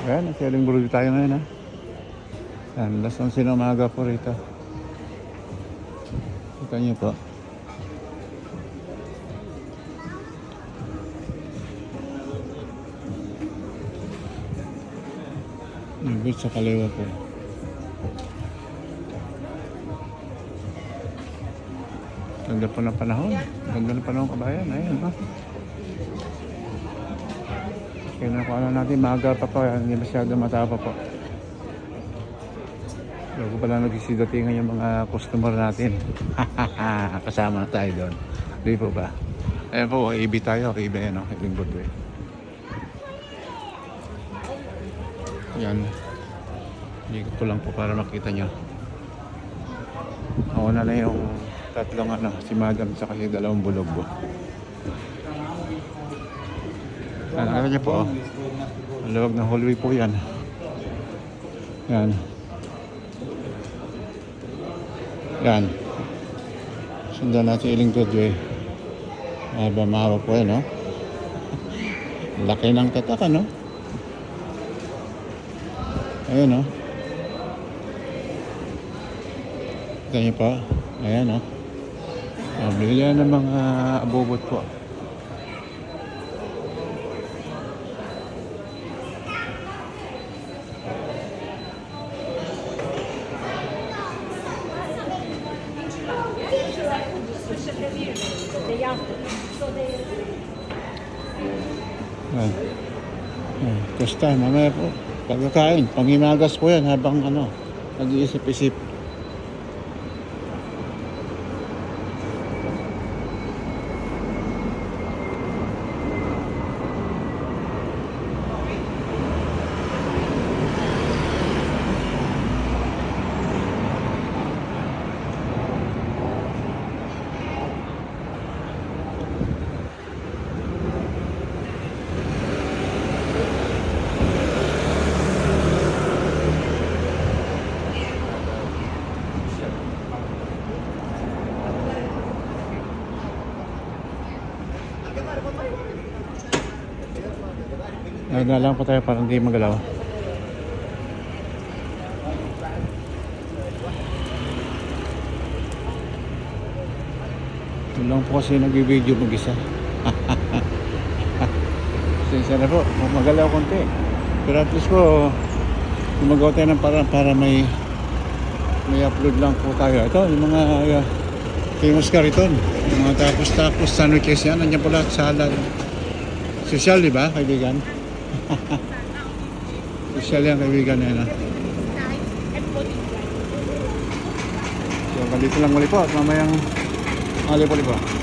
Ayan, nagsiling burger tayo ngayon ha. Ayan, last 11 ng umaga po rito. Kita niyo po. Yung bit sa kaliwa po. Ganda po ng panahon. Ganda ng panahon kabayan. Ayan ha. Kaya nakuha na natin, maaga pa po, hindi masyado matapa po. Bago pala nagsisidatingan yung mga customer natin. Kasama na tayo doon. Di po ba? Ayan po, AB tayo. AB yan, no? Ibing Broadway. Yan. Ikot ko lang po para makita nyo. Ako na lang yung tatlong si Madam sa kasi dalawang bulog po. Nakita niyo po, oh. Ang lawag ng hallway po yan. Yan. Yan. Sundan natin Iling Broadway. Mahaba po yan, no? Laki ng tatak, no? Ayan, no? Kita niyo po. Ayan, no? Bigyan ng mga abubot po. Basta mamaya po pagkakain, panghimagas po yan habang nag-iisip-isip. Naglalang po tayo para hindi magalaw. Ito lang po kasi nag-video mag-isa. Sensya na po, magalaw konti. Pero at least po, gumagawa tayo ng para may upload lang po tayo. Ito, yung mga famous kariton. Yung mga tapos sandwiches yan. Nandiyan po lahat salad. Social, di ba, kaibigan? Social yan, kaibigan yan. So, dito lang muli po at mamayang mali po.